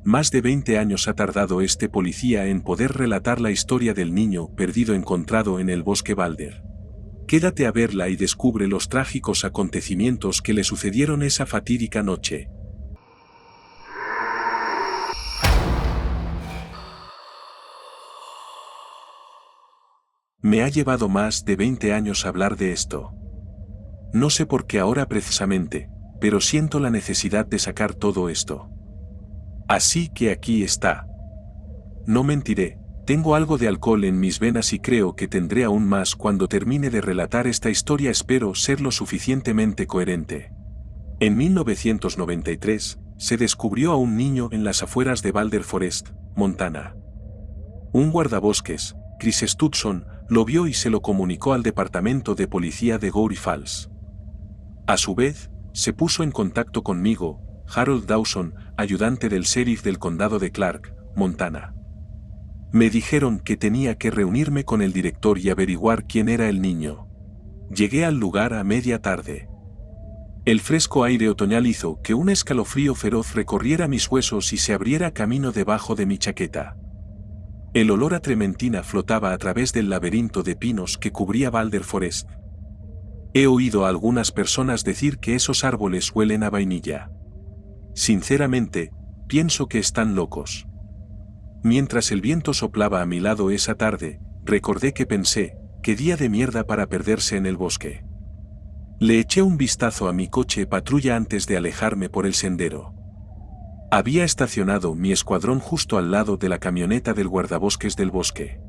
Más de 20 años ha tardado este policía en poder relatar la historia del niño perdido encontrado en el bosque Balder. Quédate a verla y descubre los trágicos acontecimientos que le sucedieron esa fatídica noche. Me ha llevado más de 20 años hablar de esto. No sé por qué ahora precisamente, pero siento la necesidad de sacar todo esto. Así que aquí está. No mentiré, tengo algo de alcohol en mis venas y creo que tendré aún más cuando termine de relatar esta historia. Espero ser lo suficientemente coherente. En 1993, se descubrió a un niño en las afueras de Balder Forest, Montana. Un guardabosques, Chris Stutson, lo vio y se lo comunicó al departamento de policía de Gowrie Falls. A su vez, se puso en contacto conmigo, Harold Dawson, ayudante del sheriff del condado de Clark, Montana. Me dijeron que tenía que reunirme con el director y averiguar quién era el niño. Llegué al lugar a media tarde. El fresco aire otoñal hizo que un escalofrío feroz recorriera mis huesos y se abriera camino debajo de mi chaqueta. El olor a trementina flotaba a través del laberinto de pinos que cubría Balder Forest. He oído a algunas personas decir que esos árboles huelen a vainilla. Sinceramente, pienso que están locos. Mientras el viento soplaba a mi lado esa tarde, recordé que pensé, qué día de mierda para perderse en el bosque. Le eché un vistazo a mi coche patrulla antes de alejarme por el sendero. Había estacionado mi escuadrón justo al lado de la camioneta del guardabosques del bosque.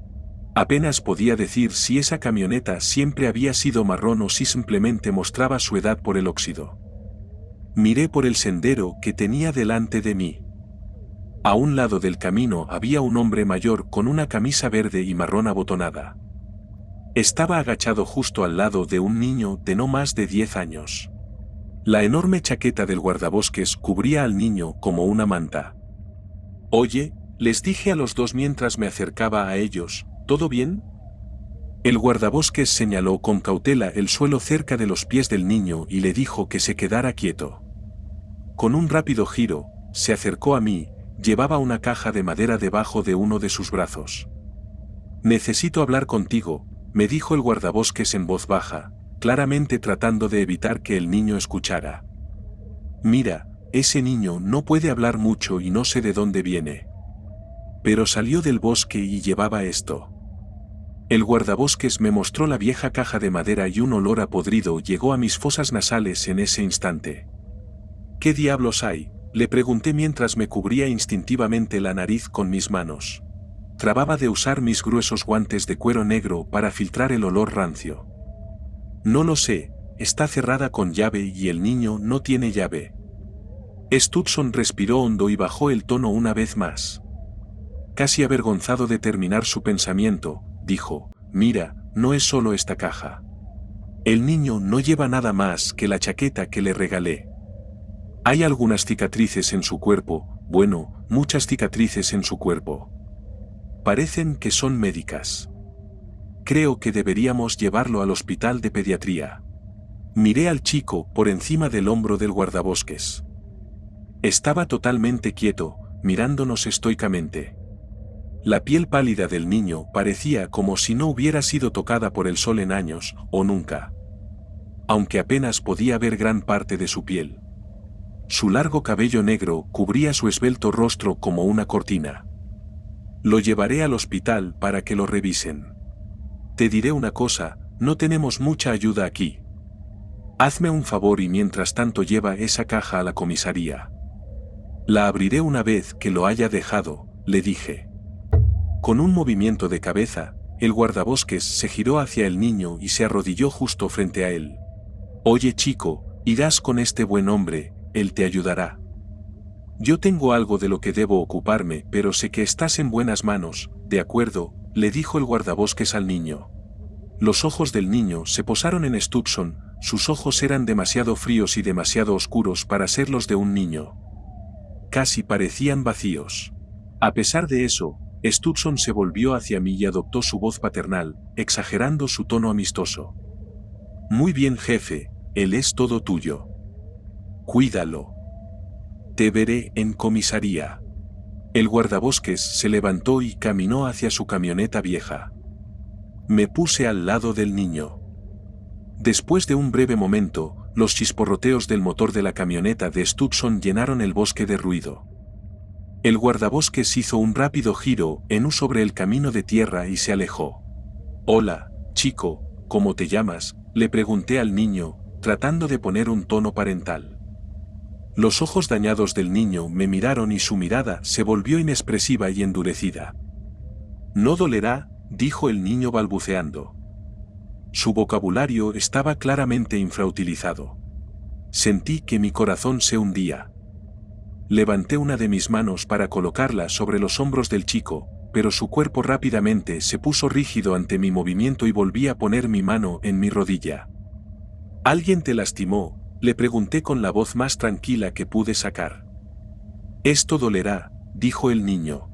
Apenas podía decir si esa camioneta siempre había sido marrón o si simplemente mostraba su edad por el óxido. Miré por el sendero que tenía delante de mí. A un lado del camino había un hombre mayor con una camisa verde y marrón abotonada. Estaba agachado justo al lado de un niño de no más de 10 años. La enorme chaqueta del guardabosques cubría al niño como una manta. «Oye», les dije a los dos mientras me acercaba a ellos, ¿todo bien? El guardabosques señaló con cautela el suelo cerca de los pies del niño y le dijo que se quedara quieto. Con un rápido giro, se acercó a mí. Llevaba una caja de madera debajo de uno de sus brazos. «Necesito hablar contigo», me dijo el guardabosques en voz baja, claramente tratando de evitar que el niño escuchara. «Mira, ese niño no puede hablar mucho y no sé de dónde viene. Pero salió del bosque y llevaba esto». El guardabosques me mostró la vieja caja de madera y un olor a podrido llegó a mis fosas nasales en ese instante. «¿Qué diablos hay?», le pregunté mientras me cubría instintivamente la nariz con mis manos. Trataba de usar mis gruesos guantes de cuero negro para filtrar el olor rancio. «No lo sé, está cerrada con llave y el niño no tiene llave». Stutson respiró hondo y bajó el tono una vez más. Casi avergonzado de terminar su pensamiento, dijo, «Mira, no es solo esta caja. El niño no lleva nada más que la chaqueta que le regalé. Hay algunas cicatrices en su cuerpo, bueno, muchas cicatrices en su cuerpo. Parecen que son médicas. Creo que deberíamos llevarlo al hospital de pediatría». Miré al chico por encima del hombro del guardabosques. Estaba totalmente quieto, mirándonos estoicamente. La piel pálida del niño parecía como si no hubiera sido tocada por el sol en años, o nunca. Aunque apenas podía ver gran parte de su piel. Su largo cabello negro cubría su esbelto rostro como una cortina. «Lo llevaré al hospital para que lo revisen. Te diré una cosa, no tenemos mucha ayuda aquí. Hazme un favor y mientras tanto lleva esa caja a la comisaría. La abriré una vez que lo haya dejado», le dije. Con un movimiento de cabeza, el guardabosques se giró hacia el niño y se arrodilló justo frente a él. «Oye chico, irás con este buen hombre, él te ayudará. Yo tengo algo de lo que debo ocuparme, pero sé que estás en buenas manos, ¿de acuerdo?», le dijo el guardabosques al niño. Los ojos del niño se posaron en Stutson, sus ojos eran demasiado fríos y demasiado oscuros para ser los de un niño. Casi parecían vacíos. A pesar de eso, Stutson se volvió hacia mí y adoptó su voz paternal, exagerando su tono amistoso. «Muy bien jefe, él es todo tuyo. Cuídalo. Te veré en comisaría». El guardabosques se levantó y caminó hacia su camioneta vieja. Me puse al lado del niño. Después de un breve momento, los chisporroteos del motor de la camioneta de Stutson llenaron el bosque de ruido. El guardabosques hizo un rápido giro en U sobre el camino de tierra y se alejó. «Hola, chico, ¿cómo te llamas?», le pregunté al niño, tratando de poner un tono parental. Los ojos dañados del niño me miraron y su mirada se volvió inexpresiva y endurecida. «No dolerá», dijo el niño balbuceando. Su vocabulario estaba claramente infrautilizado. Sentí que mi corazón se hundía. Levanté una de mis manos para colocarla sobre los hombros del chico, pero su cuerpo rápidamente se puso rígido ante mi movimiento y volví a poner mi mano en mi rodilla. «¿Alguien te lastimó?», le pregunté con la voz más tranquila que pude sacar. «Esto dolerá», dijo el niño.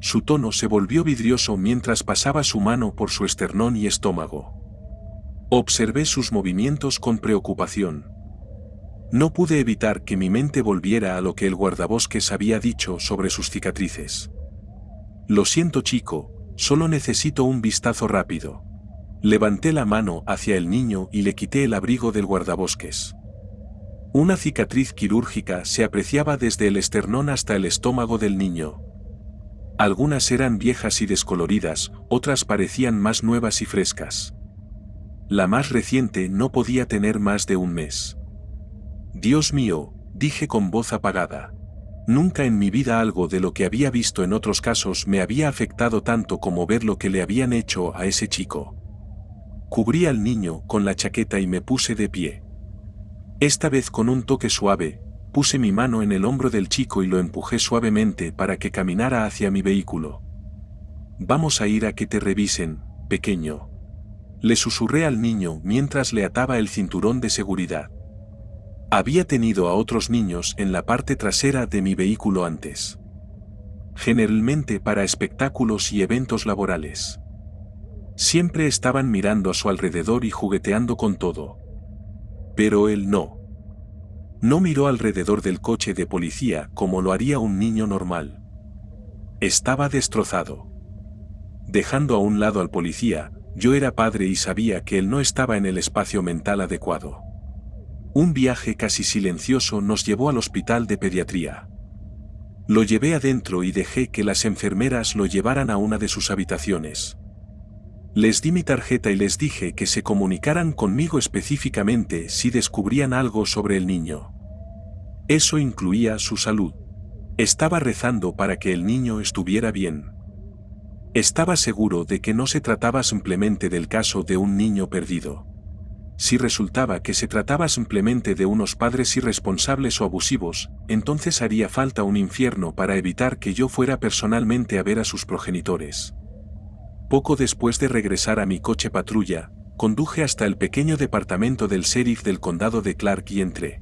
Su tono se volvió vidrioso mientras pasaba su mano por su esternón y estómago. Observé sus movimientos con preocupación. No pude evitar que mi mente volviera a lo que el guardabosques había dicho sobre sus cicatrices. «Lo siento, chico, solo necesito un vistazo rápido». Levanté la mano hacia el niño y le quité el abrigo del guardabosques. Una cicatriz quirúrgica se apreciaba desde el esternón hasta el estómago del niño. Algunas eran viejas y descoloridas, otras parecían más nuevas y frescas. La más reciente no podía tener más de un mes. «Dios mío», dije con voz apagada. Nunca en mi vida algo de lo que había visto en otros casos me había afectado tanto como ver lo que le habían hecho a ese chico. Cubrí al niño con la chaqueta y me puse de pie. Esta vez con un toque suave, puse mi mano en el hombro del chico y lo empujé suavemente para que caminara hacia mi vehículo. «Vamos a ir a que te revisen, pequeño», le susurré al niño mientras le ataba el cinturón de seguridad. Había tenido a otros niños en la parte trasera de mi vehículo antes. Generalmente para espectáculos y eventos laborales. Siempre estaban mirando a su alrededor y jugueteando con todo. Pero él no. No miró alrededor del coche de policía como lo haría un niño normal. Estaba destrozado. Dejando a un lado al policía, yo era padre y sabía que él no estaba en el espacio mental adecuado. Un viaje casi silencioso nos llevó al hospital de pediatría. Lo llevé adentro y dejé que las enfermeras lo llevaran a una de sus habitaciones. Les di mi tarjeta y les dije que se comunicaran conmigo específicamente si descubrían algo sobre el niño. Eso incluía su salud. Estaba rezando para que el niño estuviera bien. Estaba seguro de que no se trataba simplemente del caso de un niño perdido. Si resultaba que se trataba simplemente de unos padres irresponsables o abusivos, entonces haría falta un infierno para evitar que yo fuera personalmente a ver a sus progenitores. Poco después de regresar a mi coche patrulla, conduje hasta el pequeño departamento del sheriff del condado de Clark y entré.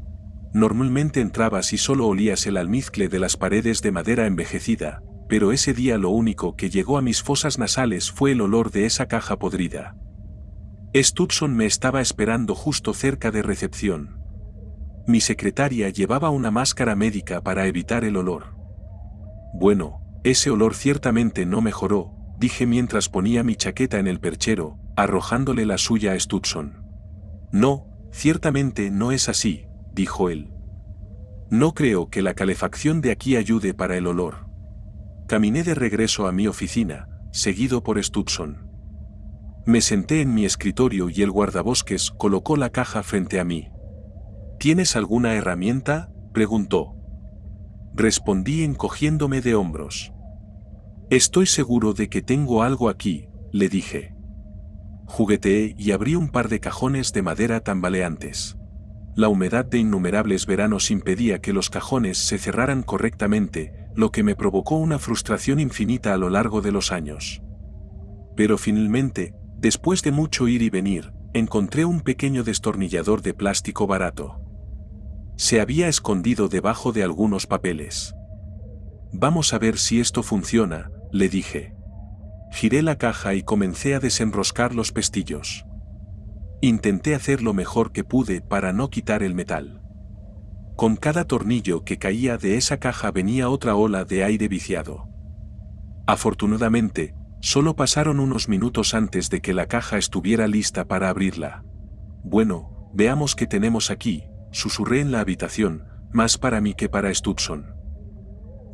Normalmente entrabas y solo olías el almizcle de las paredes de madera envejecida, pero ese día lo único que llegó a mis fosas nasales fue el olor de esa caja podrida. Stutson me estaba esperando justo cerca de recepción. Mi secretaria llevaba una máscara médica para evitar el olor. Bueno, ese olor ciertamente no mejoró, dije mientras ponía mi chaqueta en el perchero, arrojándole la suya a Stutson. «No, ciertamente no es así», dijo él. «No creo que la calefacción de aquí ayude para el olor». Caminé de regreso a mi oficina, seguido por Stutson. Me senté en mi escritorio y el guardabosques colocó la caja frente a mí. «¿Tienes alguna herramienta?», preguntó. Respondí encogiéndome de hombros. «Estoy seguro de que tengo algo aquí», le dije. Jugueteé y abrí un par de cajones de madera tambaleantes. La humedad de innumerables veranos impedía que los cajones se cerraran correctamente, lo que me provocó una frustración infinita a lo largo de los años. Pero finalmente, después de mucho ir y venir, encontré un pequeño destornillador de plástico barato. Se había escondido debajo de algunos papeles. «Vamos a ver si esto funciona», le dije. Giré la caja y comencé a desenroscar los pestillos. Intenté hacer lo mejor que pude para no quitar el metal. Con cada tornillo que caía de esa caja venía otra ola de aire viciado. Afortunadamente, solo pasaron unos minutos antes de que la caja estuviera lista para abrirla. Bueno, veamos qué tenemos aquí, susurré en la habitación, más para mí que para Stutson.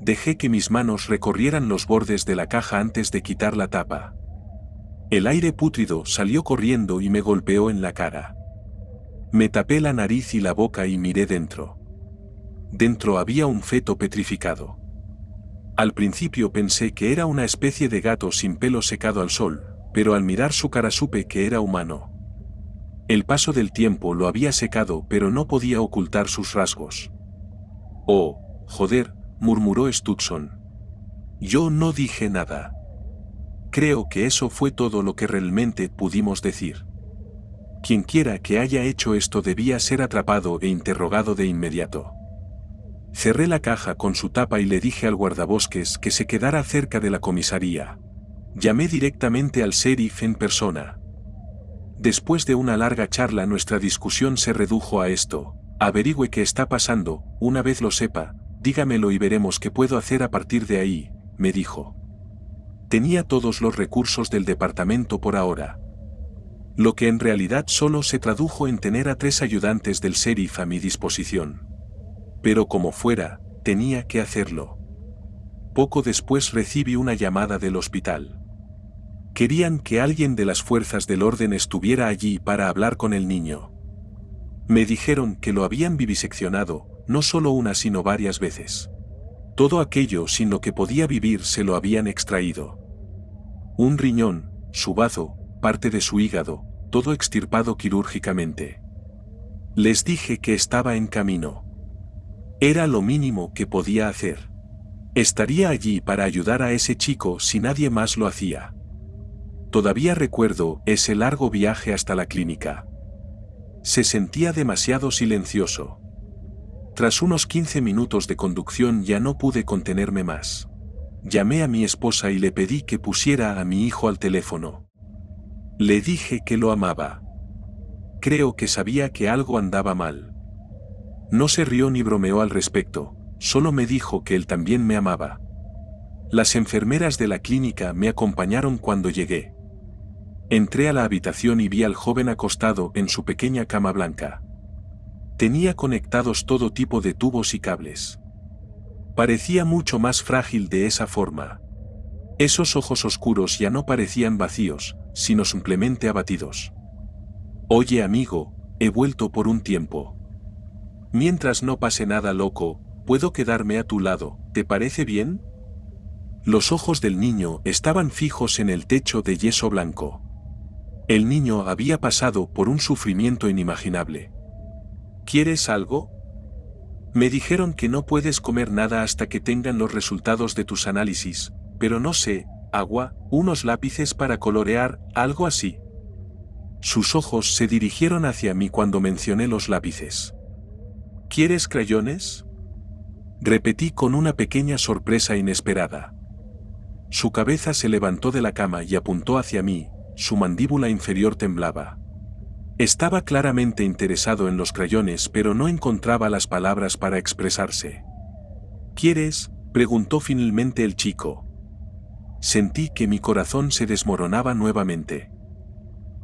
Dejé que mis manos recorrieran los bordes de la caja antes de quitar la tapa. El aire pútrido salió corriendo y me golpeó en la cara. Me tapé la nariz y la boca y miré dentro. Dentro había un feto petrificado. Al principio pensé que era una especie de gato sin pelo secado al sol, pero al mirar su cara supe que era humano. El paso del tiempo lo había secado, pero no podía ocultar sus rasgos. «Oh, joder», murmuró Stutson. Yo no dije nada. Creo que eso fue todo lo que realmente pudimos decir. Quienquiera que haya hecho esto debía ser atrapado e interrogado de inmediato. Cerré la caja con su tapa y le dije al guardabosques que se quedara cerca de la comisaría. Llamé directamente al sheriff en persona. Después de una larga charla nuestra discusión se redujo a esto: averigüe qué está pasando, una vez lo sepa, dígamelo y veremos qué puedo hacer a partir de ahí, me dijo. Tenía todos los recursos del departamento por ahora. Lo que en realidad solo se tradujo en tener a 3 ayudantes del sheriff a mi disposición. Pero como fuera, tenía que hacerlo. Poco después recibí una llamada del hospital. Querían que alguien de las fuerzas del orden estuviera allí para hablar con el niño. Me dijeron que lo habían viviseccionado, no solo una sino varias veces. Todo aquello sin lo que podía vivir se lo habían extraído. Un riñón, su bazo, parte de su hígado, todo extirpado quirúrgicamente. Les dije que estaba en camino. Era lo mínimo que podía hacer. Estaría allí para ayudar a ese chico si nadie más lo hacía. Todavía recuerdo ese largo viaje hasta la clínica. Se sentía demasiado silencioso. Tras unos 15 minutos de conducción ya no pude contenerme más. Llamé a mi esposa y le pedí que pusiera a mi hijo al teléfono. Le dije que lo amaba. Creo que sabía que algo andaba mal. No se rió ni bromeó al respecto, solo me dijo que él también me amaba. Las enfermeras de la clínica me acompañaron cuando llegué. Entré a la habitación y vi al joven acostado en su pequeña cama blanca. Tenía conectados todo tipo de tubos y cables. Parecía mucho más frágil de esa forma. Esos ojos oscuros ya no parecían vacíos, sino simplemente abatidos. Oye amigo, he vuelto por un tiempo. Mientras no pase nada loco, puedo quedarme a tu lado, ¿te parece bien? Los ojos del niño estaban fijos en el techo de yeso blanco. El niño había pasado por un sufrimiento inimaginable. ¿Quieres algo? Me dijeron que no puedes comer nada hasta que tengan los resultados de tus análisis, pero no sé, agua, unos lápices para colorear, algo así. Sus ojos se dirigieron hacia mí cuando mencioné los lápices. ¿Quieres crayones? Repetí con una pequeña sorpresa inesperada. Su cabeza se levantó de la cama y apuntó hacia mí, su mandíbula inferior temblaba. Estaba claramente interesado en los crayones, pero no encontraba las palabras para expresarse. ¿Quieres?, preguntó finalmente el chico. Sentí que mi corazón se desmoronaba nuevamente.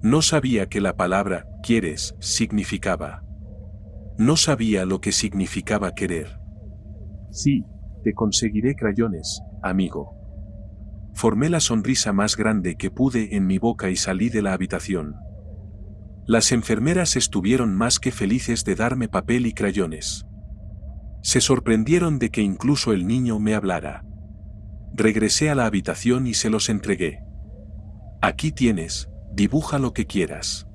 No sabía que la palabra «quieres» significaba. No sabía lo que significaba querer. Sí, te conseguiré crayones, amigo. Formé la sonrisa más grande que pude en mi boca y salí de la habitación. Las enfermeras estuvieron más que felices de darme papel y crayones. Se sorprendieron de que incluso el niño me hablara. Regresé a la habitación y se los entregué. Aquí tienes, dibuja lo que quieras.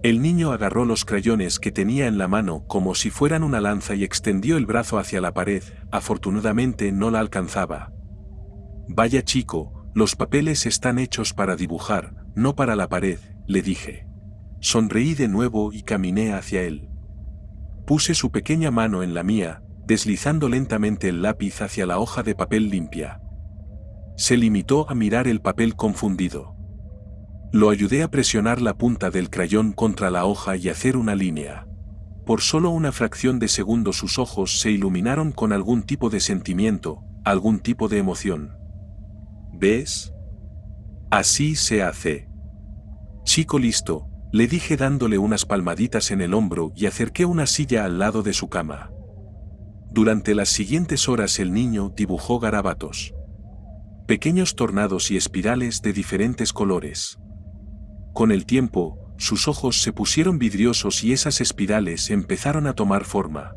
El niño agarró los crayones que tenía en la mano como si fueran una lanza y extendió el brazo hacia la pared, afortunadamente no la alcanzaba. Vaya chico, los papeles están hechos para dibujar, no para la pared, le dije. Sonreí de nuevo y caminé hacia él. Puse su pequeña mano en la mía, deslizando lentamente el lápiz hacia la hoja de papel limpia. Se limitó a mirar el papel confundido. Lo ayudé a presionar la punta del crayón contra la hoja y hacer una línea. Por solo una fracción de segundo sus ojos se iluminaron con algún tipo de sentimiento, algún tipo de emoción. ¿Ves? Así se hace. Chico listo, le dije dándole unas palmaditas en el hombro y acerqué una silla al lado de su cama. Durante las siguientes horas el niño dibujó garabatos. Pequeños tornados y espirales de diferentes colores. Con el tiempo, sus ojos se pusieron vidriosos y esas espirales empezaron a tomar forma.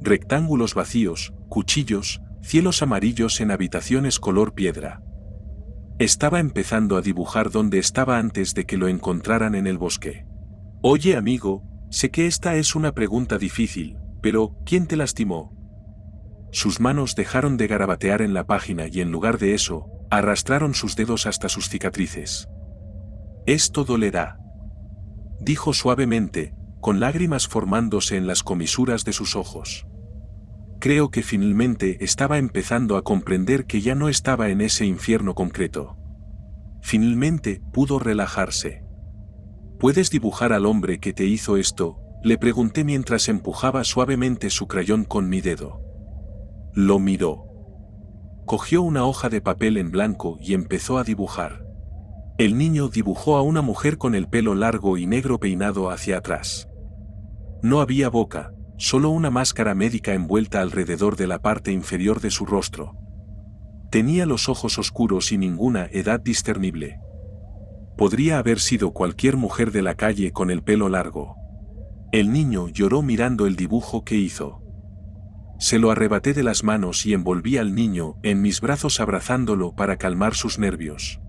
Rectángulos vacíos, cuchillos, cielos amarillos en habitaciones color piedra. Estaba empezando a dibujar donde estaba antes de que lo encontraran en el bosque. Oye amigo, sé que esta es una pregunta difícil, pero ¿quién te lastimó? Sus manos dejaron de garabatear en la página y en lugar de eso, arrastraron sus dedos hasta sus cicatrices. Esto dolerá, dijo suavemente, con lágrimas formándose en las comisuras de sus ojos. Creo que finalmente estaba empezando a comprender que ya no estaba en ese infierno concreto. Finalmente pudo relajarse. ¿Puedes dibujar al hombre que te hizo esto?, le pregunté mientras empujaba suavemente su crayón con mi dedo. Lo miró. Cogió una hoja de papel en blanco y empezó a dibujar. El niño dibujó a una mujer con el pelo largo y negro peinado hacia atrás. No había boca, solo una máscara médica envuelta alrededor de la parte inferior de su rostro. Tenía los ojos oscuros y ninguna edad discernible. Podría haber sido cualquier mujer de la calle con el pelo largo. El niño lloró mirando el dibujo que hizo. Se lo arrebaté de las manos y envolví al niño en mis brazos abrazándolo para calmar sus nervios.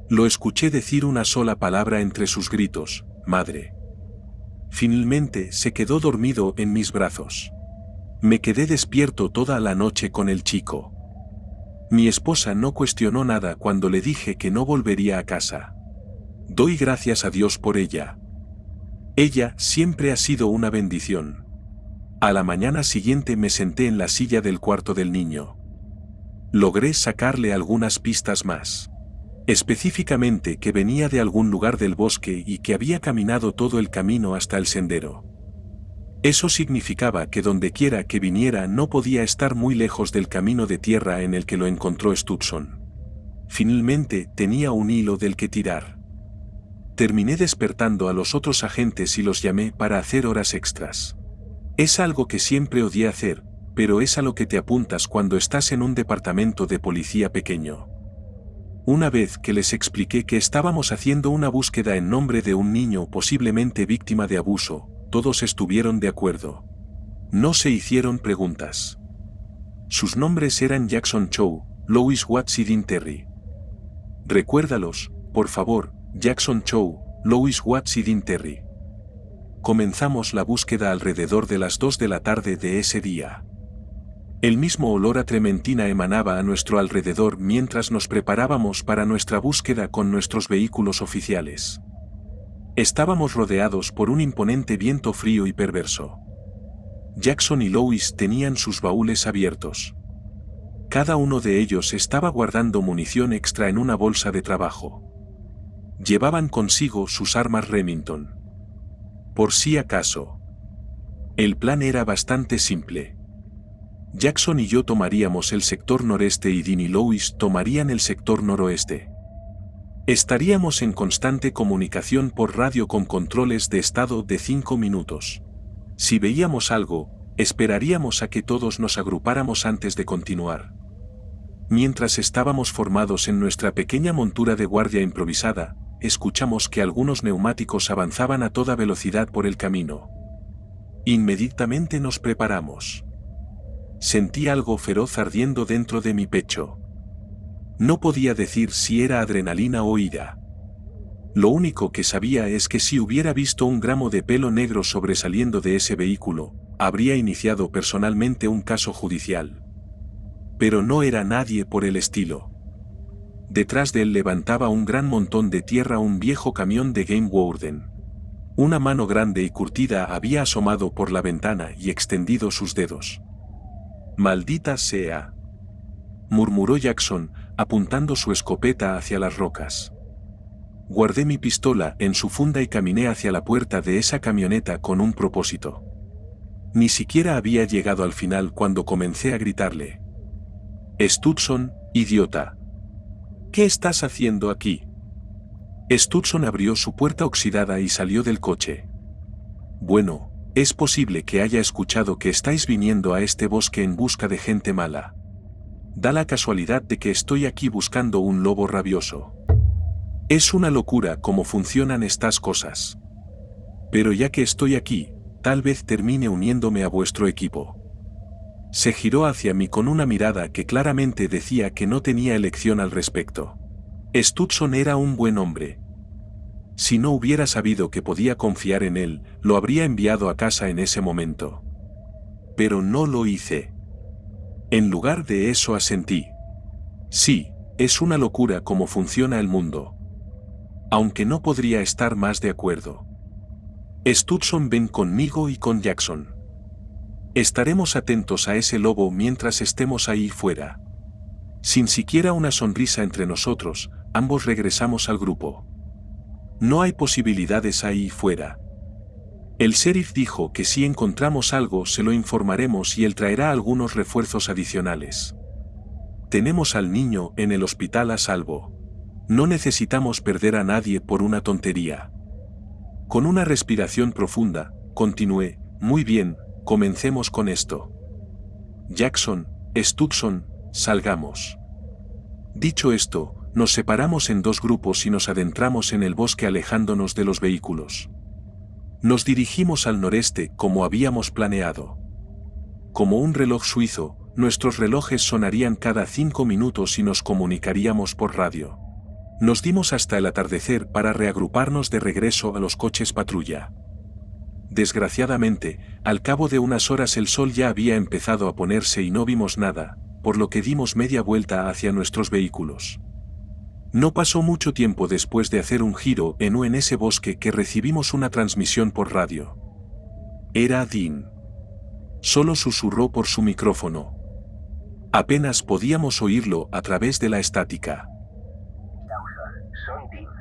Lo escuché decir una sola palabra entre sus gritos, madre. Finalmente se quedó dormido en mis brazos. Me quedé despierto toda la noche con el chico. Mi esposa no cuestionó nada cuando le dije que no volvería a casa. Doy gracias a Dios por ella. Ella siempre ha sido una bendición. A la mañana siguiente me senté en la silla del cuarto del niño. Logré sacarle algunas pistas más. Específicamente que venía de algún lugar del bosque y que había caminado todo el camino hasta el sendero. Eso significaba que dondequiera que viniera no podía estar muy lejos del camino de tierra en el que lo encontró Stutson. Finalmente tenía un hilo del que tirar. Terminé despertando a los otros agentes y los llamé para hacer horas extras. Es algo que siempre odié hacer, pero es a lo que te apuntas cuando estás en un departamento de policía pequeño. Una vez que les expliqué que estábamos haciendo una búsqueda en nombre de un niño posiblemente víctima de abuso, todos estuvieron de acuerdo. No se hicieron preguntas. Sus nombres eran Jackson Chow, Louis Watts y Dean Terry. Recuérdalos, por favor, Jackson Chow, Louis Watts y Dean Terry. Comenzamos la búsqueda alrededor de las 2 de la tarde de ese día. El mismo olor a trementina emanaba a nuestro alrededor mientras nos preparábamos para nuestra búsqueda con nuestros vehículos oficiales. Estábamos rodeados por un imponente viento frío y perverso. Jackson y Louis tenían sus baúles abiertos. Cada uno de ellos estaba guardando munición extra en una bolsa de trabajo. Llevaban consigo sus armas Remington. Por si acaso. El plan era bastante simple. Jackson y yo tomaríamos el sector noreste y Dean y Louis tomarían el sector noroeste. Estaríamos en constante comunicación por radio con controles de estado de 5 minutos. Si veíamos algo, esperaríamos a que todos nos agrupáramos antes de continuar. Mientras estábamos formados en nuestra pequeña montura de guardia improvisada, escuchamos que algunos neumáticos avanzaban a toda velocidad por el camino. Inmediatamente nos preparamos. Sentí algo feroz ardiendo dentro de mi pecho. No podía decir si era adrenalina o ira. Lo único que sabía es que si hubiera visto un gramo de pelo negro sobresaliendo de ese vehículo, habría iniciado personalmente un caso judicial. Pero no era nadie por el estilo. Detrás de él levantaba un gran montón de tierra un viejo camión de Game Warden. Una mano grande y curtida había asomado por la ventana y extendido sus dedos. «Maldita sea», murmuró Jackson, apuntando su escopeta hacia las rocas. Guardé mi pistola en su funda y caminé hacia la puerta de esa camioneta con un propósito. Ni siquiera había llegado al final cuando comencé a gritarle. «Stutson, idiota. ¿Qué estás haciendo aquí?» Stutson abrió su puerta oxidada y salió del coche. «Bueno, es posible que haya escuchado que estáis viniendo a este bosque en busca de gente mala. Da la casualidad de que estoy aquí buscando un lobo rabioso. Es una locura cómo funcionan estas cosas. Pero ya que estoy aquí, tal vez termine uniéndome a vuestro equipo». Se giró hacia mí con una mirada que claramente decía que no tenía elección al respecto. Stutson era un buen hombre. Si no hubiera sabido que podía confiar en él, lo habría enviado a casa en ese momento. Pero no lo hice. En lugar de eso asentí. Sí, es una locura cómo funciona el mundo. Aunque no podría estar más de acuerdo. Stutson, ven conmigo y con Jackson. Estaremos atentos a ese lobo mientras estemos ahí fuera. Sin siquiera una sonrisa entre nosotros, ambos regresamos al grupo. No hay posibilidades ahí fuera. El sheriff dijo que si encontramos algo se lo informaremos y él traerá algunos refuerzos adicionales. Tenemos al niño en el hospital a salvo. No necesitamos perder a nadie por una tontería. Con una respiración profunda, continué, muy bien, comencemos con esto. Jackson, Stutson, salgamos. Dicho esto, nos separamos en dos grupos y nos adentramos en el bosque alejándonos de los vehículos. Nos dirigimos al noreste como habíamos planeado. Como un reloj suizo, nuestros relojes sonarían cada 5 minutos y nos comunicaríamos por radio. Nos dimos hasta el atardecer para reagruparnos de regreso a los coches patrulla. Desgraciadamente, al cabo de unas horas el sol ya había empezado a ponerse y no vimos nada, por lo que dimos media vuelta hacia nuestros vehículos. No pasó mucho tiempo después de hacer un giro en ese bosque que recibimos una transmisión por radio. Era Dean. Solo susurró por su micrófono. Apenas podíamos oírlo a través de la estática. Dawson, soy Dean.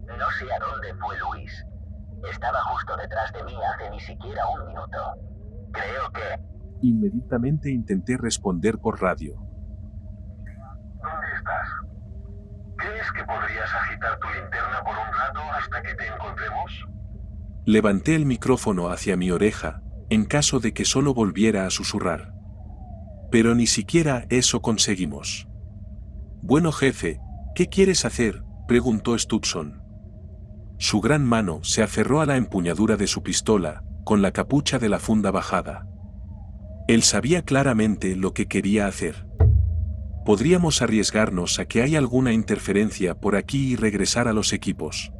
No sé a dónde fue Luis. Estaba justo detrás de mí hace ni siquiera un minuto. Creo que... Inmediatamente intenté responder por radio. ¿Dónde estás? ¿Crees que podrías agitar tu linterna por un rato hasta que te encontremos? Levanté el micrófono hacia mi oreja, en caso de que solo volviera a susurrar. Pero ni siquiera eso conseguimos. Bueno, jefe, ¿qué quieres hacer?, preguntó Stutson. Su gran mano se aferró a la empuñadura de su pistola, con la capucha de la funda bajada. Él sabía claramente lo que quería hacer. Podríamos arriesgarnos a que haya alguna interferencia por aquí y regresar a los equipos.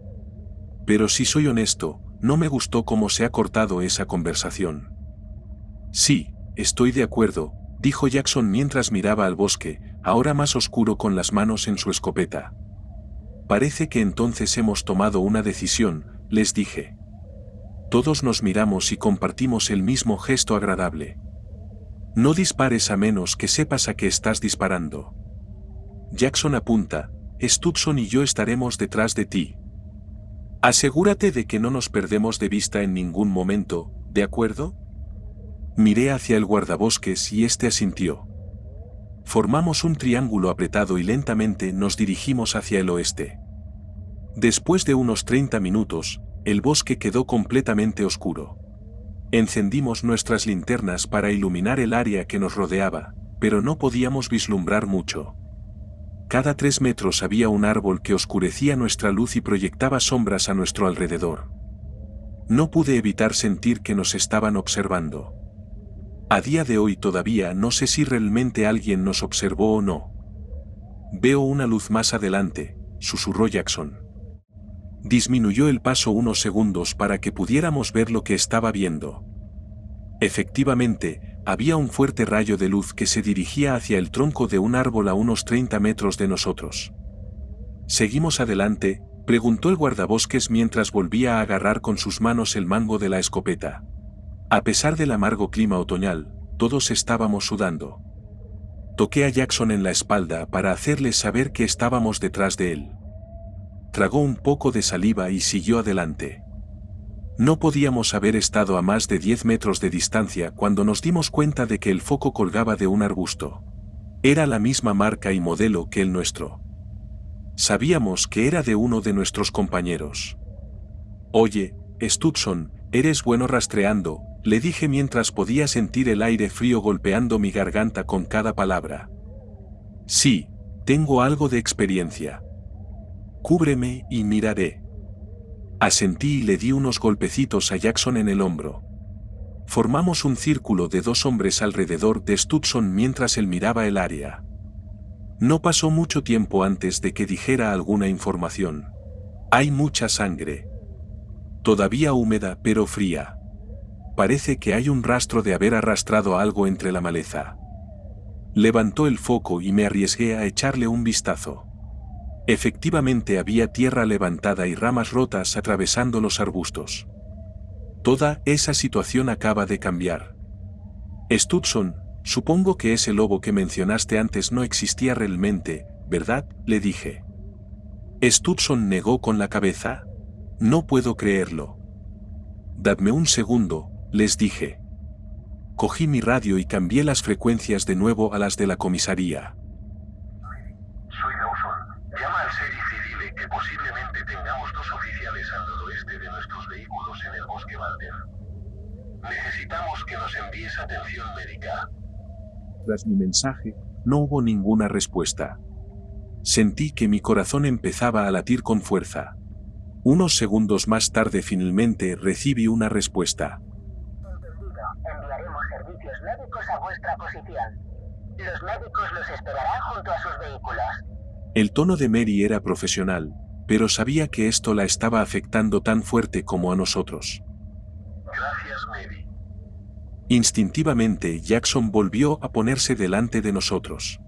Pero si soy honesto, no me gustó cómo se ha cortado esa conversación. Sí, estoy de acuerdo, dijo Jackson mientras miraba al bosque, ahora más oscuro con las manos en su escopeta. Parece que entonces hemos tomado una decisión, les dije. Todos nos miramos y compartimos el mismo gesto agradable. No dispares a menos que sepas a qué estás disparando. Jackson apunta, Stutson y yo estaremos detrás de ti. Asegúrate de que no nos perdemos de vista en ningún momento, ¿de acuerdo? Miré hacia el guardabosques y este asintió. Formamos un triángulo apretado y lentamente nos dirigimos hacia el oeste. Después de unos 30 minutos, el bosque quedó completamente oscuro. Encendimos nuestras linternas para iluminar el área que nos rodeaba, pero no podíamos vislumbrar mucho. Cada 3 metros había un árbol que oscurecía nuestra luz y proyectaba sombras a nuestro alrededor. No pude evitar sentir que nos estaban observando. A día de hoy todavía no sé si realmente alguien nos observó o no. Veo una luz más adelante, susurró Jackson. Disminuyó el paso unos segundos para que pudiéramos ver lo que estaba viendo. Efectivamente, había un fuerte rayo de luz que se dirigía hacia el tronco de un árbol a unos 30 metros de nosotros. ¿Seguimos adelante?, preguntó el guardabosques mientras volvía a agarrar con sus manos el mango de la escopeta. A pesar del amargo clima otoñal, todos estábamos sudando. Toqué a Jackson en la espalda para hacerle saber que estábamos detrás de él. Tragó un poco de saliva y siguió adelante. No podíamos haber estado a más de 10 metros de distancia cuando nos dimos cuenta de que el foco colgaba de un arbusto. Era la misma marca y modelo que el nuestro. Sabíamos que era de uno de nuestros compañeros. Oye, Stutson, eres bueno rastreando, le dije mientras podía sentir el aire frío golpeando mi garganta con cada palabra. Sí, tengo algo de experiencia. Cúbreme y miraré. Asentí y le di unos golpecitos a Jackson en el hombro. Formamos un círculo de 2 hombres alrededor de Stutson mientras él miraba el área. No pasó mucho tiempo antes de que dijera alguna información. Hay mucha sangre. Todavía húmeda pero fría. Parece que hay un rastro de haber arrastrado algo entre la maleza. Levantó el foco y me arriesgué a echarle un vistazo. Efectivamente había tierra levantada y ramas rotas atravesando los arbustos. Toda esa situación acaba de cambiar. Stutson, supongo que ese lobo que mencionaste antes no existía realmente, ¿verdad?, le dije. Stutson negó con la cabeza. No puedo creerlo. Dadme un segundo, les dije. Cogí mi radio y cambié las frecuencias de nuevo a las de la comisaría. Soy Dawson. Llama al sheriff y dile que posiblemente tengamos 2 oficiales al noroeste de nuestros vehículos en el bosque Balder. Necesitamos que nos envíes atención médica. Tras mi mensaje, no hubo ninguna respuesta. Sentí que mi corazón empezaba a latir con fuerza. Unos segundos más tarde finalmente recibí una respuesta. Entendido. Enviaremos servicios médicos a vuestra posición. Los médicos los esperarán junto a sus vehículos. El tono de Mary era profesional, pero sabía que esto la estaba afectando tan fuerte como a nosotros. Gracias, Mary. Instintivamente Jackson volvió a ponerse delante de nosotros.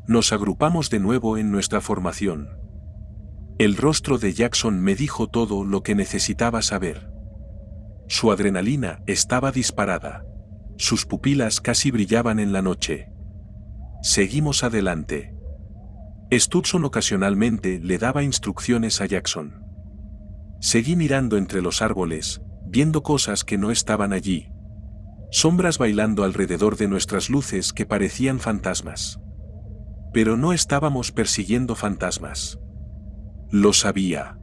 Nos agrupamos de nuevo en nuestra formación. El rostro de Jackson me dijo todo lo que necesitaba saber. Su adrenalina estaba disparada. Sus pupilas casi brillaban en la noche. Seguimos adelante. Stutson ocasionalmente le daba instrucciones a Jackson. Seguí mirando entre los árboles, viendo cosas que no estaban allí. Sombras bailando alrededor de nuestras luces que parecían fantasmas. Pero no estábamos persiguiendo fantasmas. Lo sabía.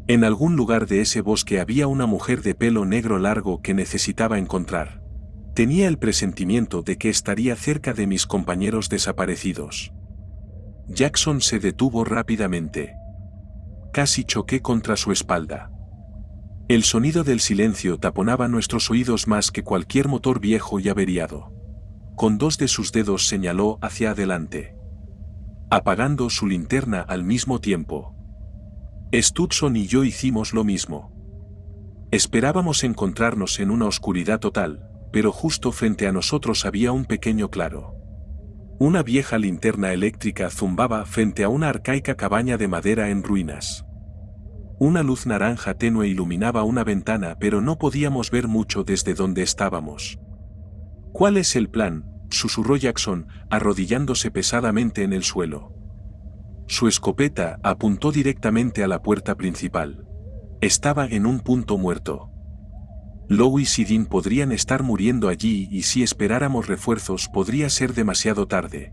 En algún lugar de ese bosque había una mujer de pelo negro largo que necesitaba encontrar. Tenía el presentimiento de que estaría cerca de mis compañeros desaparecidos. Jackson se detuvo rápidamente. Casi choqué contra su espalda. El sonido del silencio taponaba nuestros oídos más que cualquier motor viejo y averiado. Con 2 de sus dedos señaló hacia adelante, apagando su linterna al mismo tiempo. Stutson y yo hicimos lo mismo. Esperábamos encontrarnos en una oscuridad total, pero justo frente a nosotros había un pequeño claro. Una vieja linterna eléctrica zumbaba frente a una arcaica cabaña de madera en ruinas. Una luz naranja tenue iluminaba una ventana, pero no podíamos ver mucho desde donde estábamos. ¿Cuál es el plan?, susurró Jackson, arrodillándose pesadamente en el suelo. Su escopeta apuntó directamente a la puerta principal. Estaba en un punto muerto. Lois y Dean podrían estar muriendo allí y si esperáramos refuerzos podría ser demasiado tarde.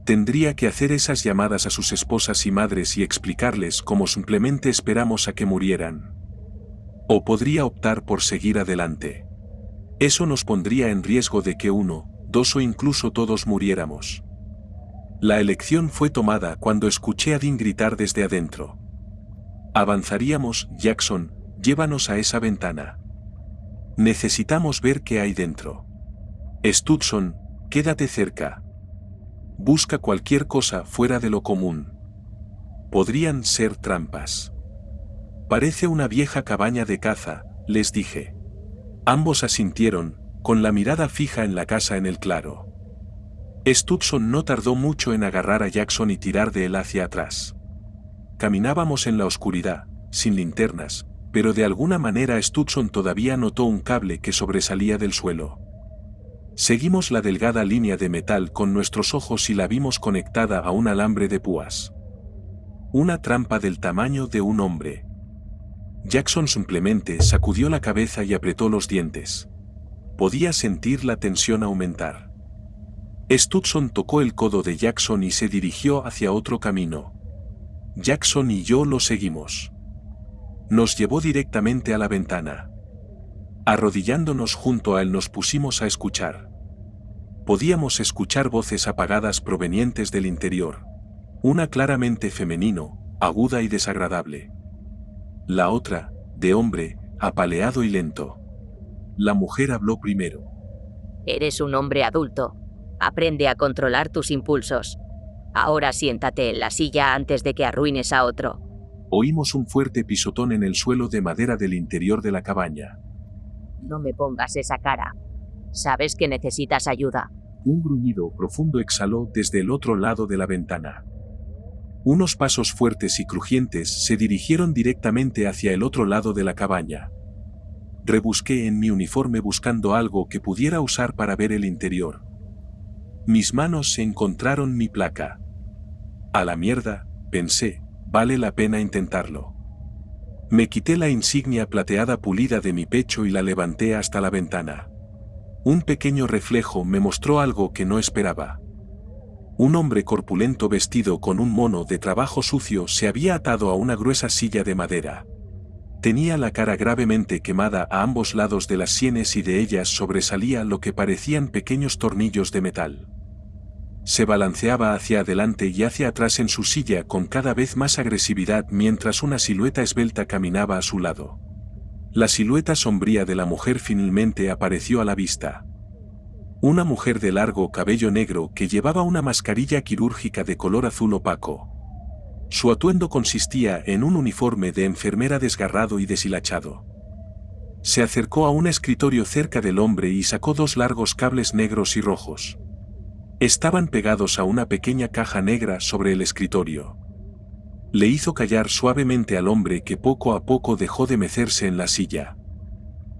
Tendría que hacer esas llamadas a sus esposas y madres y explicarles cómo simplemente esperamos a que murieran. O podría optar por seguir adelante. Eso nos pondría en riesgo de que 1, 2 o incluso todos muriéramos. La elección fue tomada cuando escuché a Dean gritar desde adentro. Avanzaríamos, Jackson, llévanos a esa ventana. Necesitamos ver qué hay dentro. Stutson, quédate cerca. Busca cualquier cosa fuera de lo común. Podrían ser trampas. Parece una vieja cabaña de caza, les dije. Ambos asintieron, con la mirada fija en la casa en el claro. Stutson no tardó mucho en agarrar a Jackson y tirar de él hacia atrás. Caminábamos en la oscuridad, sin linternas, pero de alguna manera Stutson todavía notó un cable que sobresalía del suelo. Seguimos la delgada línea de metal con nuestros ojos y la vimos conectada a un alambre de púas. Una trampa del tamaño de un hombre. Jackson simplemente sacudió la cabeza y apretó los dientes. Podía sentir la tensión aumentar. Stutson tocó el codo de Jackson y se dirigió hacia otro camino. Jackson y yo lo seguimos. Nos llevó directamente a la ventana. Arrodillándonos junto a él nos pusimos a escuchar. Podíamos escuchar voces apagadas provenientes del interior. Una claramente femenino, aguda y desagradable. La otra, de hombre, apaleado y lento. La mujer habló primero. Eres un hombre adulto. Aprende a controlar tus impulsos. Ahora siéntate en la silla antes de que arruines a otro. Oímos un fuerte pisotón en el suelo de madera del interior de la cabaña. No me pongas esa cara. Sabes que necesitas ayuda. Un gruñido profundo exhaló desde el otro lado de la ventana. Unos pasos fuertes y crujientes se dirigieron directamente hacia el otro lado de la cabaña. Rebusqué en mi uniforme buscando algo que pudiera usar para ver el interior. Mis manos encontraron mi placa. A la mierda, pensé, vale la pena intentarlo. Me quité la insignia plateada pulida de mi pecho y la levanté hasta la ventana. Un pequeño reflejo me mostró algo que no esperaba. Un hombre corpulento vestido con un mono de trabajo sucio se había atado a una gruesa silla de madera. Tenía la cara gravemente quemada a ambos lados de las sienes y de ellas sobresalía lo que parecían pequeños tornillos de metal. Se balanceaba hacia adelante y hacia atrás en su silla con cada vez más agresividad mientras una silueta esbelta caminaba a su lado. La silueta sombría de la mujer finalmente apareció a la vista. Una mujer de largo cabello negro que llevaba una mascarilla quirúrgica de color azul opaco. Su atuendo consistía en un uniforme de enfermera desgarrado y deshilachado. Se acercó a un escritorio cerca del hombre y sacó dos largos cables negros y rojos. Estaban pegados a una pequeña caja negra sobre el escritorio. Le hizo callar suavemente al hombre que poco a poco dejó de mecerse en la silla.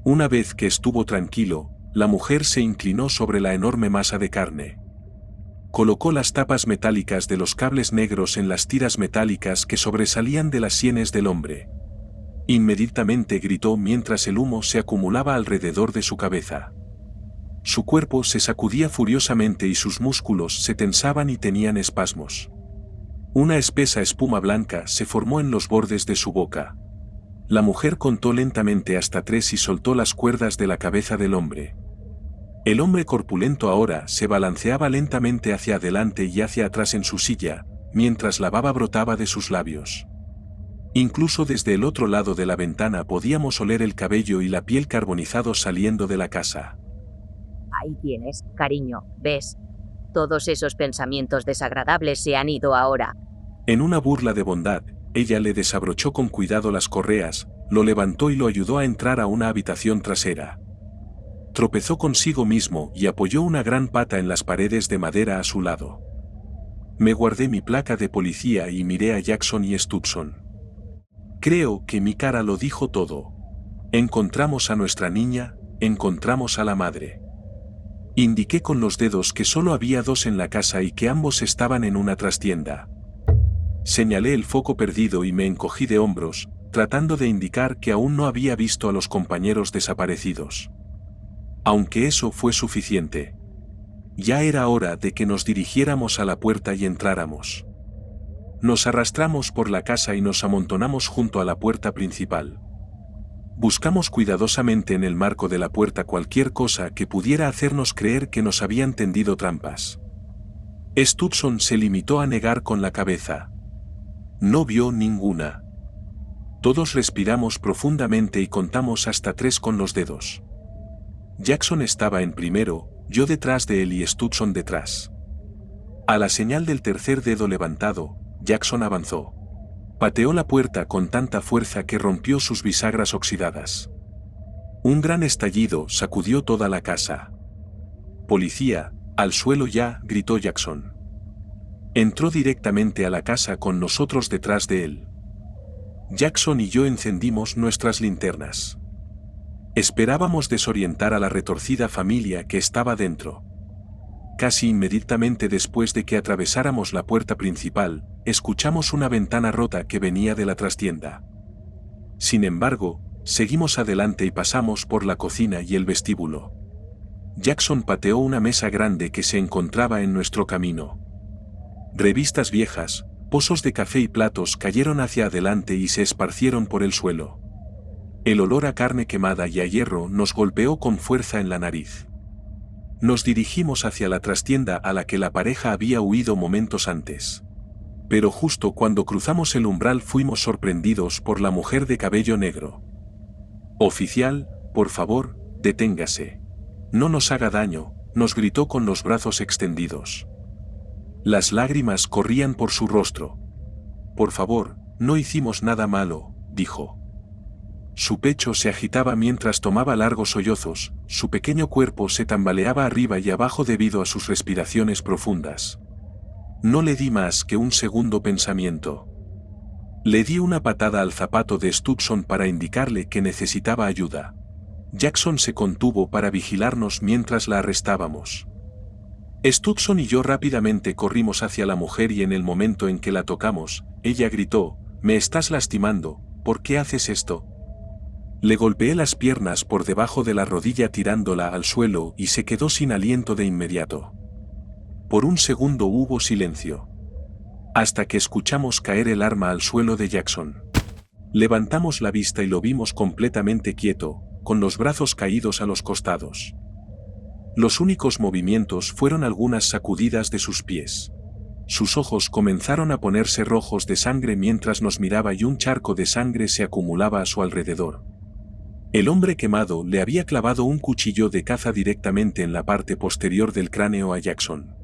Una vez que estuvo tranquilo, la mujer se inclinó sobre la enorme masa de carne. Colocó las tapas metálicas de los cables negros en las tiras metálicas que sobresalían de las sienes del hombre. Inmediatamente gritó mientras el humo se acumulaba alrededor de su cabeza. Su cuerpo se sacudía furiosamente y sus músculos se tensaban y tenían espasmos. Una espesa espuma blanca se formó en los bordes de su boca. La mujer contó lentamente hasta 3 y soltó las cuerdas de la cabeza del hombre. El hombre corpulento ahora se balanceaba lentamente hacia adelante y hacia atrás en su silla, mientras la baba brotaba de sus labios. Incluso desde el otro lado de la ventana podíamos oler el cabello y la piel carbonizados saliendo de la casa. Ahí tienes, cariño, ¿ves? Todos esos pensamientos desagradables se han ido ahora. En una burla de bondad, ella le desabrochó con cuidado las correas, lo levantó y lo ayudó a entrar a una habitación trasera. Tropezó consigo mismo y apoyó una gran pata en las paredes de madera a su lado. Me guardé mi placa de policía y miré a Jackson y Stutson. Creo que mi cara lo dijo todo. Encontramos a nuestra niña, encontramos a la madre. Indiqué con los dedos que solo había 2 en la casa y que ambos estaban en una trastienda. Señalé el foco perdido y me encogí de hombros, tratando de indicar que aún no había visto a los compañeros desaparecidos. Aunque eso fue suficiente. Ya era hora de que nos dirigiéramos a la puerta y entráramos. Nos arrastramos por la casa y nos amontonamos junto a la puerta principal. Buscamos cuidadosamente en el marco de la puerta cualquier cosa que pudiera hacernos creer que nos habían tendido trampas. Stutson se limitó a negar con la cabeza. No vio ninguna. Todos respiramos profundamente y contamos hasta 3 con los dedos. Jackson estaba en primero, yo detrás de él y Stutson detrás. A la señal del tercer dedo levantado, Jackson avanzó. Pateó la puerta con tanta fuerza que rompió sus bisagras oxidadas. Un gran estallido sacudió toda la casa. «Policía, al suelo ya», gritó Jackson. Entró directamente a la casa con nosotros detrás de él. Jackson y yo encendimos nuestras linternas. Esperábamos desorientar a la retorcida familia que estaba dentro. casi inmediatamente después de que atravesáramos la puerta principal, escuchamos una ventana rota que venía de la trastienda. Sin embargo, seguimos adelante y pasamos por la cocina y el vestíbulo. Jackson pateó una mesa grande que se encontraba en nuestro camino. Revistas viejas, pozos de café y platos cayeron hacia adelante y se esparcieron por el suelo. El olor a carne quemada y a hierro nos golpeó con fuerza en la nariz. Nos dirigimos hacia la trastienda a la que la pareja había huido momentos antes. Pero justo cuando cruzamos el umbral fuimos sorprendidos por la mujer de cabello negro. «Oficial, por favor, deténgase. No nos haga daño», nos gritó con los brazos extendidos. Las lágrimas corrían por su rostro. «Por favor, no hicimos nada malo», dijo. Su pecho se agitaba mientras tomaba largos sollozos, su pequeño cuerpo se tambaleaba arriba y abajo debido a sus respiraciones profundas. No le di más que un segundo pensamiento. Le di una patada al zapato de Stutson para indicarle que necesitaba ayuda. Jackson se contuvo para vigilarnos mientras la arrestábamos. Stutson y yo rápidamente corrimos hacia la mujer y en el momento en que la tocamos, ella gritó: «Me estás lastimando, ¿por qué haces esto?». Le golpeé las piernas por debajo de la rodilla tirándola al suelo y se quedó sin aliento de inmediato. Por un segundo hubo silencio. Hasta que escuchamos caer el arma al suelo de Jackson. Levantamos la vista y lo vimos completamente quieto, con los brazos caídos a los costados. Los únicos movimientos fueron algunas sacudidas de sus pies. Sus ojos comenzaron a ponerse rojos de sangre mientras nos miraba y un charco de sangre se acumulaba a su alrededor. El hombre quemado le había clavado un cuchillo de caza directamente en la parte posterior del cráneo a Jackson.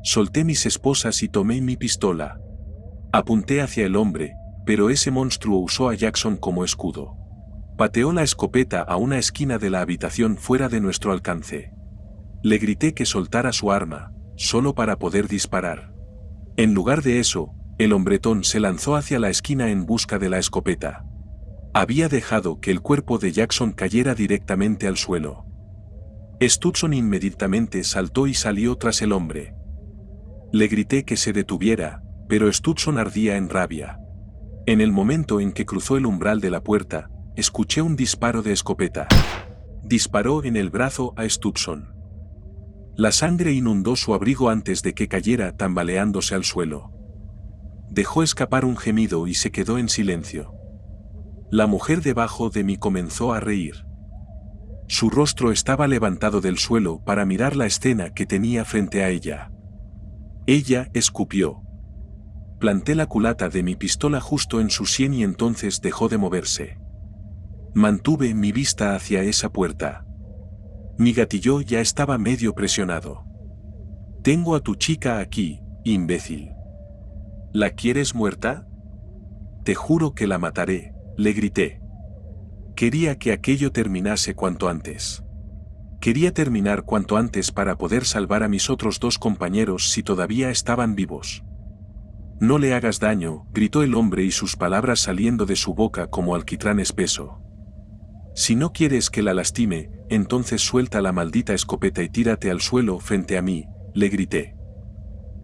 Solté mis esposas y tomé mi pistola. Apunté hacia el hombre, pero ese monstruo usó a Jackson como escudo. Pateó la escopeta a una esquina de la habitación fuera de nuestro alcance. Le grité que soltara su arma, solo para poder disparar. En lugar de eso, el hombretón se lanzó hacia la esquina en busca de la escopeta. Había dejado que el cuerpo de Jackson cayera directamente al suelo. Stutson inmediatamente saltó y salió tras el hombre. Le grité que se detuviera, pero Stutson ardía en rabia. En el momento en que cruzó el umbral de la puerta, escuché un disparo de escopeta. Disparó en el brazo a Stutson. La sangre inundó su abrigo antes de que cayera tambaleándose al suelo. Dejó escapar un gemido y se quedó en silencio. La mujer debajo de mí comenzó a reír. Su rostro estaba levantado del suelo para mirar la escena que tenía frente a ella. Ella escupió. Planté la culata de mi pistola justo en su sien y entonces dejó de moverse. Mantuve mi vista hacia esa puerta. Mi gatillo ya estaba medio presionado. «Tengo a tu chica aquí, imbécil. ¿La quieres muerta? Te juro que la mataré», le grité. Quería que aquello terminase cuanto antes. Quería terminar cuanto antes para poder salvar a mis otros dos compañeros si todavía estaban vivos. «No le hagas daño», gritó el hombre y sus palabras saliendo de su boca como alquitrán espeso. «Si no quieres que la lastime, entonces suelta la maldita escopeta y tírate al suelo frente a mí», le grité.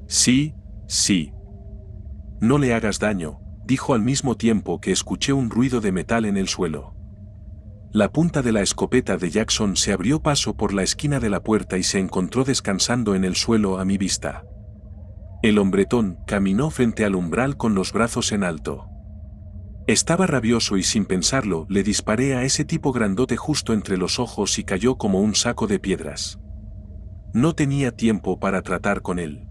«Sí, sí. No le hagas daño», dijo al mismo tiempo que escuché un ruido de metal en el suelo. La punta de la escopeta de Jackson se abrió paso por la esquina de la puerta y se encontró descansando en el suelo a mi vista. El hombretón caminó frente al umbral con los brazos en alto. Estaba rabioso y sin pensarlo le disparé a ese tipo grandote justo entre los ojos y cayó como un saco de piedras. No tenía tiempo para tratar con él.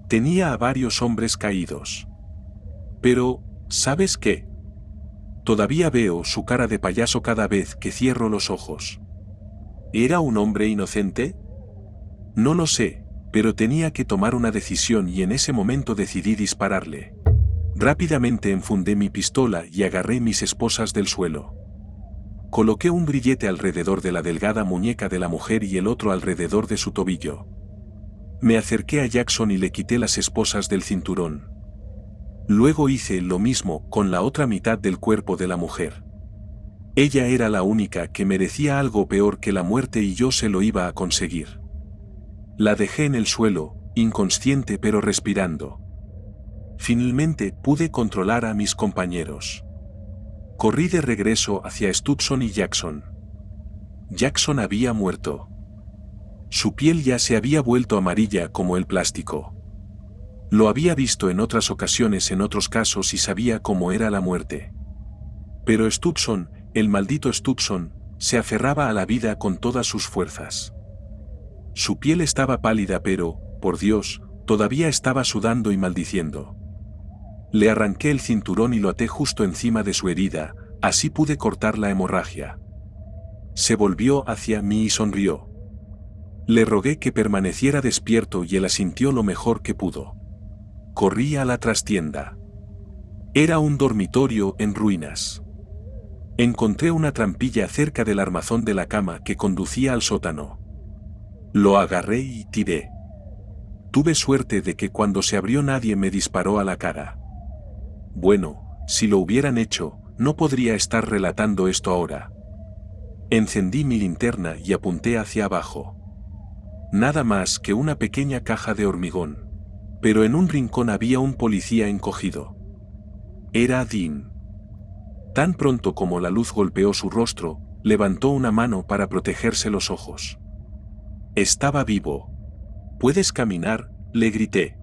Tenía a varios hombres caídos. Pero, ¿sabes qué? Todavía veo su cara de payaso cada vez que cierro los ojos. ¿Era un hombre inocente? No lo sé, pero tenía que tomar una decisión y en ese momento decidí dispararle. Rápidamente enfundé mi pistola y agarré mis esposas del suelo. Coloqué un grillete alrededor de la delgada muñeca de la mujer y el otro alrededor de su tobillo. Me acerqué a Jackson y le quité las esposas del cinturón. Luego hice lo mismo con la otra mitad del cuerpo de la mujer. Ella era la única que merecía algo peor que la muerte y yo se lo iba a conseguir. La dejé en el suelo, inconsciente pero respirando. Finalmente pude controlar a mis compañeros. Corrí de regreso hacia Stutson y Jackson. Jackson había muerto. Su piel ya se había vuelto amarilla como el plástico. Lo había visto en otras ocasiones en otros casos y sabía cómo era la muerte. Pero Stutson, el maldito Stutson, se aferraba a la vida con todas sus fuerzas. Su piel estaba pálida pero, por Dios, todavía estaba sudando y maldiciendo. Le arranqué el cinturón y lo até justo encima de su herida, así pude cortar la hemorragia. Se volvió hacia mí y sonrió. Le rogué que permaneciera despierto y él asintió lo mejor que pudo. Corrí a la trastienda. Era un dormitorio en ruinas. Encontré una trampilla cerca del armazón de la cama que conducía al sótano. Lo agarré y tiré. Tuve suerte de que cuando se abrió nadie me disparó a la cara. Bueno, si lo hubieran hecho, no podría estar relatando esto ahora. Encendí mi linterna y apunté hacia abajo. Nada más que una pequeña caja de hormigón. Pero en un rincón había un policía encogido. Era Dean. Tan pronto como la luz golpeó su rostro, levantó una mano para protegerse los ojos. Estaba vivo. ¿Puedes caminar?, le grité.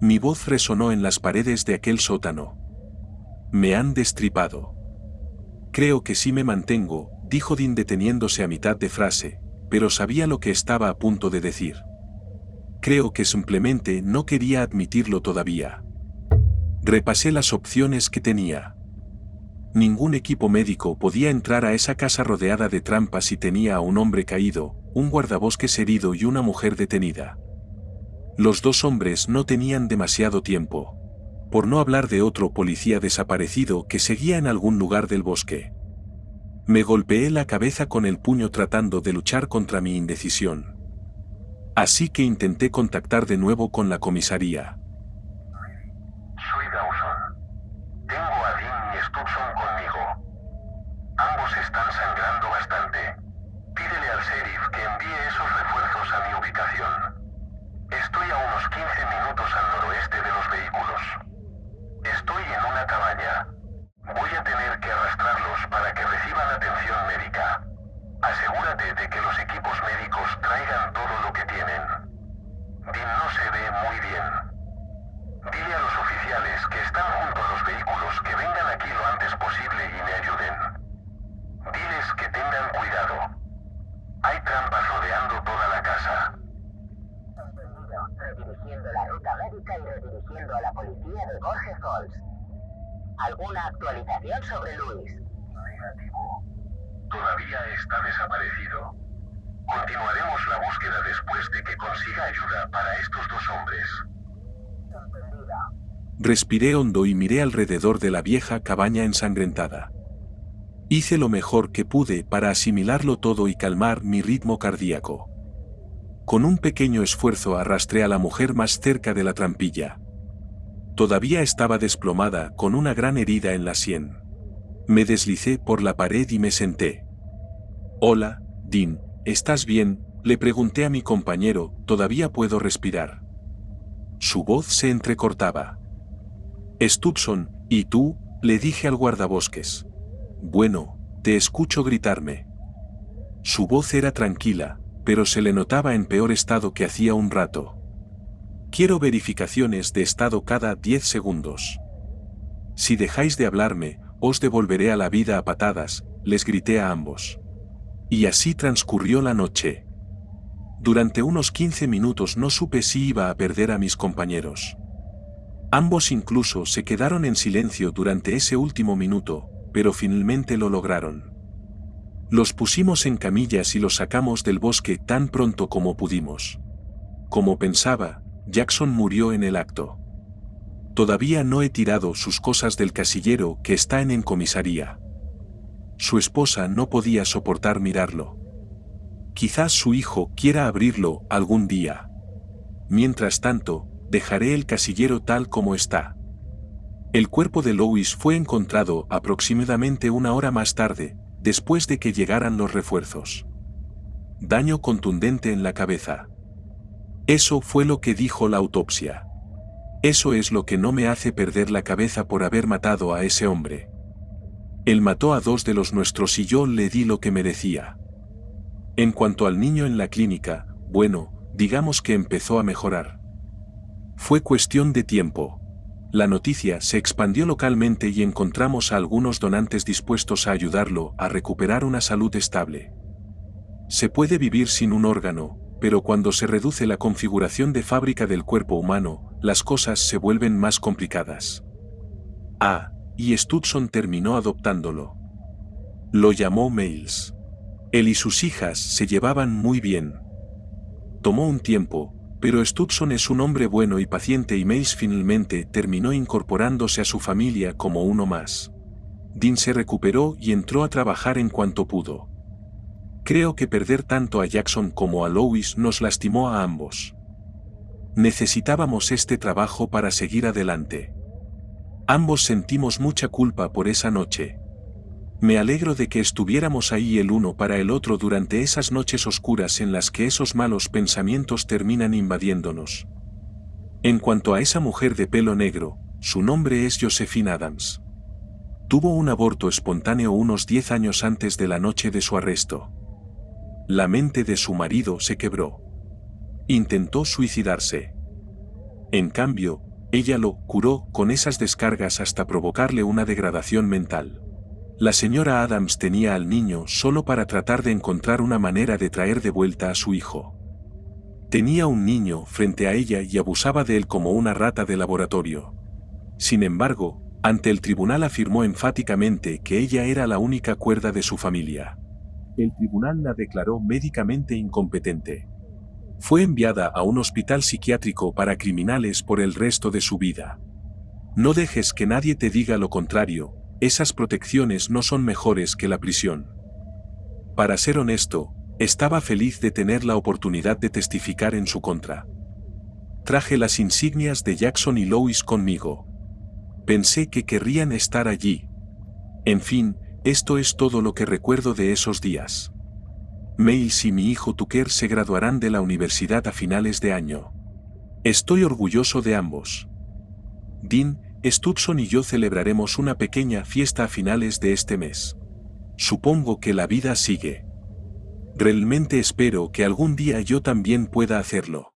Mi voz resonó en las paredes de aquel sótano. Me han destripado. Creo que sí me mantengo, dijo Dean deteniéndose a mitad de frase, pero sabía lo que estaba a punto de decir. Creo que simplemente no quería admitirlo todavía. Repasé las opciones que tenía. Ningún equipo médico podía entrar a esa casa rodeada de trampas y tenía a un hombre caído, un guardabosques herido y una mujer detenida. Los dos hombres no tenían demasiado tiempo. Por no hablar de otro policía desaparecido que seguía en algún lugar del bosque. Me golpeé la cabeza con el puño tratando de luchar contra mi indecisión. Así que intenté contactar de nuevo con la comisaría. Soy Dawson. Tengo a Dean y Stutson conmigo. Ambos están sangrando bastante. Pídele al sheriff que envíe esos refuerzos a mi ubicación. Estoy a unos 15 minutos al noroeste de los vehículos. Estoy en una cabaña. Voy a tener que arrastrarlos para que reciban atención médica. Asegúrate de que los equipos médicos traigan todo lo que tienen. Dean no se ve muy bien. Dile a los oficiales que están junto a los vehículos que vengan aquí lo antes posible y me ayuden. Diles que tengan cuidado. Hay trampas rodeando toda la casa. Redirigiendo la ruta médica y redirigiendo a la policía de Gorge Falls. ¿Alguna actualización sobre Luis? Negativo. Todavía está desaparecido. Continuaremos la búsqueda después de que consiga ayuda para estos dos hombres. Respiré hondo y miré alrededor de la vieja cabaña ensangrentada. Hice lo mejor que pude para asimilarlo todo y calmar mi ritmo cardíaco. Con un pequeño esfuerzo arrastré a la mujer más cerca de la trampilla. Todavía estaba desplomada con una gran herida en la sien. Me deslicé por la pared y me senté. Hola, Dean, ¿estás bien?, le pregunté a mi compañero, todavía puedo respirar. Su voz se entrecortaba. Stutson, ¿y tú?, le dije al guardabosques. Bueno, te escucho gritarme. Su voz era tranquila, pero se le notaba en peor estado que hacía un rato. Quiero verificaciones de estado cada 10 segundos. Si dejáis de hablarme, os devolveré a la vida a patadas, les grité a ambos. Y así transcurrió la noche. Durante unos 15 minutos no supe si iba a perder a mis compañeros. Ambos incluso se quedaron en silencio durante ese último minuto, pero finalmente lo lograron. Los pusimos en camillas y los sacamos del bosque tan pronto como pudimos. Como pensaba, Jackson murió en el acto. Todavía no he tirado sus cosas del casillero que está en comisaría. Su esposa no podía soportar mirarlo. Quizás su hijo quiera abrirlo algún día. Mientras tanto, dejaré el casillero tal como está. El cuerpo de Louis fue encontrado aproximadamente una hora más tarde, después de que llegaran los refuerzos. Daño contundente en la cabeza. Eso fue lo que dijo la autopsia. Eso es lo que no me hace perder la cabeza por haber matado a ese hombre. Él mató a 2 de los nuestros y yo le di lo que merecía. En cuanto al niño en la clínica, bueno, digamos que empezó a mejorar. Fue cuestión de tiempo. La noticia se expandió localmente y encontramos a algunos donantes dispuestos a ayudarlo a recuperar una salud estable. Se puede vivir sin un órgano, pero cuando se reduce la configuración de fábrica del cuerpo humano, las cosas se vuelven más complicadas. Y Stutson terminó adoptándolo. Lo llamó Miles. Él y sus hijas se llevaban muy bien. Tomó un tiempo, pero Stutson es un hombre bueno y paciente y Miles finalmente terminó incorporándose a su familia como uno más. Dean se recuperó y entró a trabajar en cuanto pudo. Creo que perder tanto a Jackson como a Lois nos lastimó a ambos. Necesitábamos este trabajo para seguir adelante. Ambos sentimos mucha culpa por esa noche. Me alegro de que estuviéramos ahí el uno para el otro durante esas noches oscuras en las que esos malos pensamientos terminan invadiéndonos. En cuanto a esa mujer de pelo negro, su nombre es Josephine Adams. Tuvo un aborto espontáneo unos 10 años antes de la noche de su arresto. La mente de su marido se quebró. Intentó suicidarse. En cambio, ella lo curó con esas descargas hasta provocarle una degradación mental. La señora Adams tenía al niño solo para tratar de encontrar una manera de traer de vuelta a su hijo. Tenía un niño frente a ella y abusaba de él como una rata de laboratorio. Sin embargo, ante el tribunal afirmó enfáticamente que ella era la única cuerda de su familia. El tribunal la declaró médicamente incompetente. Fue enviada a un hospital psiquiátrico para criminales por el resto de su vida. No dejes que nadie te diga lo contrario, esas protecciones no son mejores que la prisión. Para ser honesto, estaba feliz de tener la oportunidad de testificar en su contra. Traje las insignias de Jackson y Lois conmigo. Pensé que querrían estar allí. En fin, esto es todo lo que recuerdo de esos días. Miles y mi hijo Tucker se graduarán de la universidad a finales de año. Estoy orgulloso de ambos. Dean, Stutson y yo celebraremos una pequeña fiesta a finales de este mes. Supongo que la vida sigue. Realmente espero que algún día yo también pueda hacerlo.